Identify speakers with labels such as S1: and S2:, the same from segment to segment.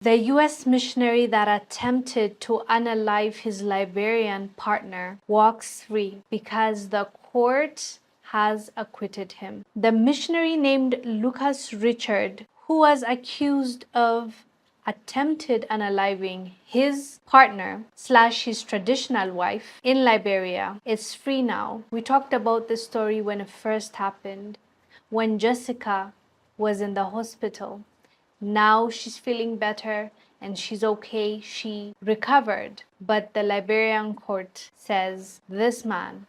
S1: The US missionary that attempted to unalive his Liberian partner walks free because the court has acquitted him. The missionary named Lucas Richards, who was accused of attempted unaliving his partner / his traditional wife in Liberia, is free now. We talked about this story when it first happened, when Jessica was in the hospital. Now she's feeling better and she's okay. She recovered. But the Liberian court says this man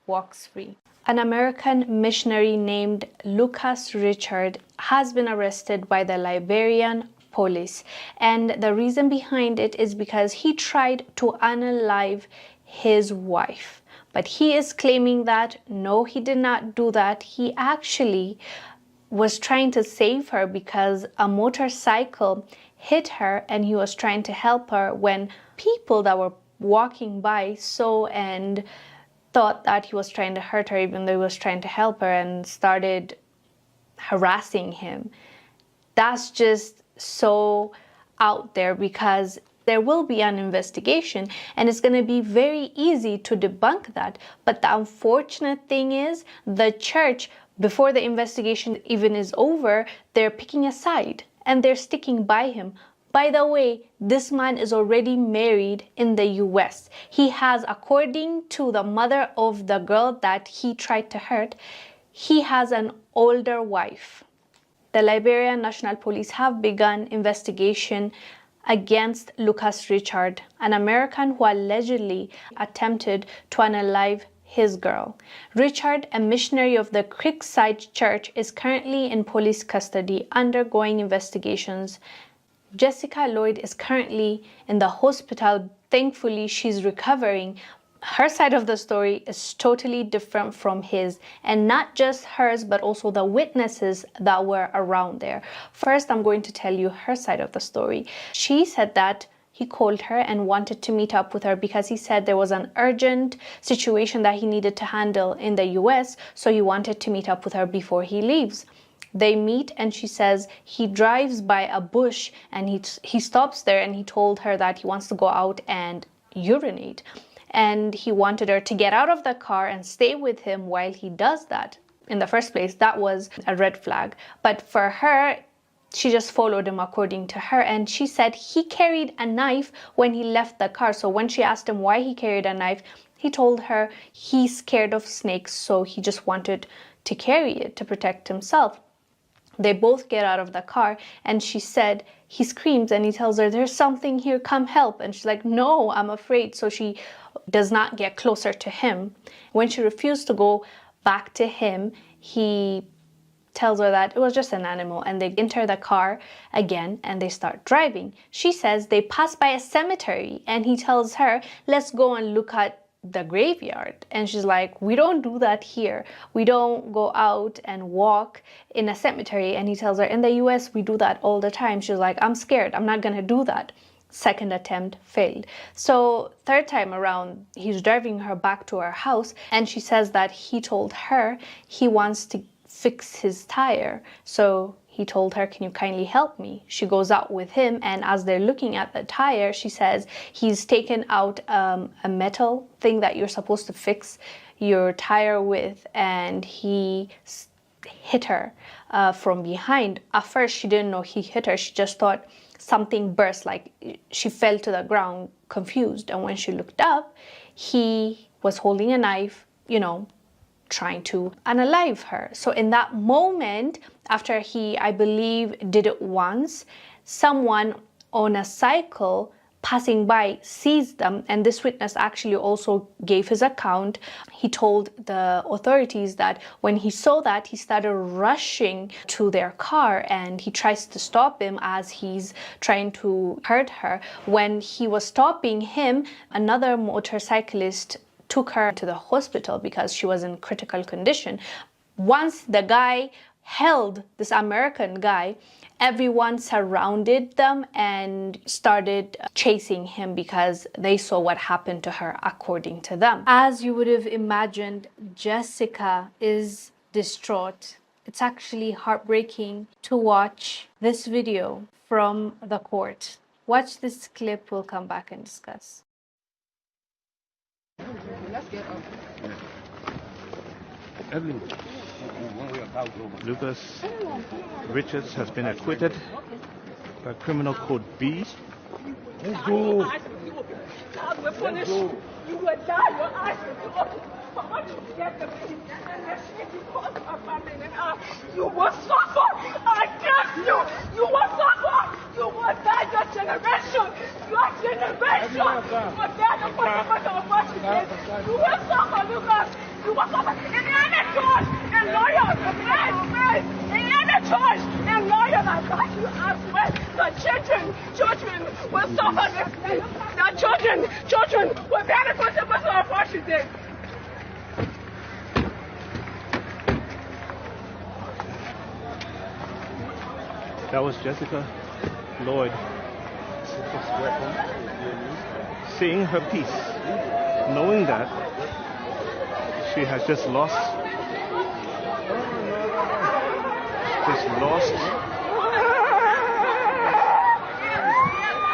S1: walks free. An American missionary named Lucas Richards has been arrested by the Liberian police. And the reason behind it is because he tried to unalive his wife. But he is claiming that no, he did not do that. He actually was trying to save her because a motorcycle hit her and he was trying to help her when people that were walking by saw and thought that he was trying to hurt her even though he was trying to help her and started harassing him. That's just so out there because there will be an investigation and it's going to be very easy to debunk that. But the unfortunate thing is the church, before the investigation even is over, they're picking a side and they're sticking by him. By the way, this man is already married in the US. He has, according to the mother of the girl that he tried to hurt, he has an older wife. The Liberian National Police have begun investigation against Lucas Richards, an American who allegedly attempted to unalive his girl. Richard, a missionary of the Creekside Church, is currently in police custody undergoing investigations. Jessica Lloyd is currently in the hospital. Thankfully, she's recovering. Her side of the story is totally different from his, and not just hers, but also the witnesses that were around there. First, I'm going to tell you her side of the story. She said that he called her and wanted to meet up with her because he said there was an urgent situation that he needed to handle in the US, so he wanted to meet up with her before he leaves. They meet and she says he drives by a bush and he stops there and he told her that he wants to go out and urinate. And he wanted her to get out of the car and stay with him while he does that. In the first place, that was a red flag. But for her, she just followed him according to her. And she said he carried a knife when he left the car. So when she asked him why he carried a knife, he told her he's scared of snakes, so he just wanted to carry it to protect himself. They both get out of the car and she said he screams and he tells her, "There's something here, come help." And she's like, "No, I'm afraid." So she does not get closer to him. When she refused to go back to him, he tells her that it was just an animal, and they enter the car again and they start driving. She says they pass by a cemetery and he tells her, "Let's go and look at the graveyard." And she's like, "We don't do that here. We don't go out and walk in a cemetery." And he tells her, "In the US, we do that all the time." She's like, "I'm scared. I'm not gonna do that." Second attempt failed. So third time around, he's driving her back to her house and she says that he told her he wants to fix his tire. So he told her, "Can you kindly help me?" She goes out with him, and as they're looking at the tire, she says he's taken out a metal thing that you're supposed to fix your tire with, and he hit her from behind. At first, she didn't know he hit her. She just thought something burst, like she fell to the ground confused. And when she looked up, he was holding a knife, trying to unalive her. So in that moment, after he, I believe, did it once, someone on a cycle passing by sees them, and this witness actually also gave his account. He told the authorities that when he saw that, he started rushing to their car and he tries to stop him as he's trying to hurt her. When he was stopping him, another motorcyclist took her to the hospital because she was in critical condition. Once the guy held this American guy, everyone surrounded them and started chasing him because they saw what happened to her, according to them. As you would have imagined, Jessica is distraught. It's actually heartbreaking to watch this video from the court. Watch this clip, we'll come back and discuss.
S2: Let's get up.
S3: Lucas Richards has been acquitted by Criminal Code B.
S2: Let's go. God will punish you. You will die. Your eyes will be open. For what you get the peace and the shame you cause our family and us. You will suffer. I curse you. You will suffer. You will die. Your generation. Your generation. For that the consequence of what you did. You will suffer, Lucas. You will suffer in any church and lawyers. In any church and lawyers that got you as well. The children will suffer. The children will bear the consequences of what you did.
S3: That was Jessica Lloyd saying her piece, knowing that she has just lost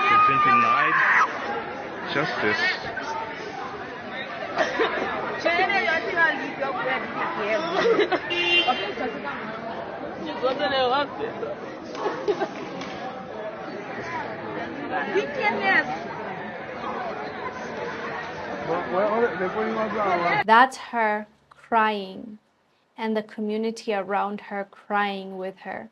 S3: she's been denied justice.
S1: That's her crying, and the community around her crying with her.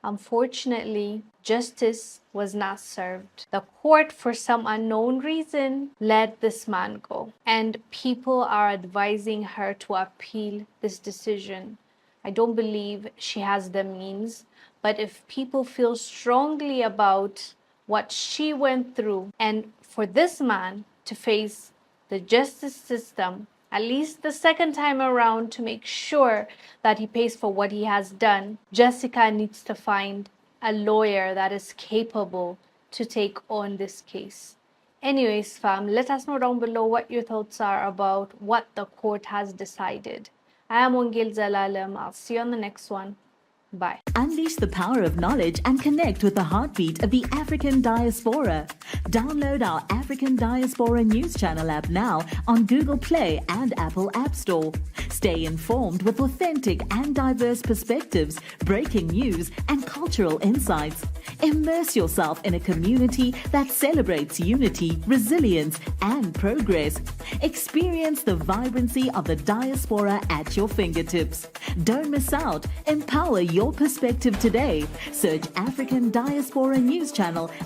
S1: Unfortunately, justice was not served. The court, for some unknown reason, let this man go, and people are advising her to appeal this decision. I don't believe she has the means, but if people feel strongly about what she went through, and for this man to face the justice system at least the second time around to make sure that he pays for what he has done, Jessica needs to find a lawyer that is capable to take on this case. Anyways, fam, let us know down below what your thoughts are about what the court has decided. I am Wongel Zelalem. I'll see you on the next one. Bye.
S4: Unleash the power of knowledge and connect with the heartbeat of the African diaspora. Download our African Diaspora News Channel app now on Google Play and Apple App Store. Stay informed with authentic and diverse perspectives, breaking news, and cultural insights. Immerse yourself in a community that celebrates unity, resilience, and progress. Experience the vibrancy of the diaspora at your fingertips. Don't miss out. Empower your perspective today. Search African Diaspora News Channel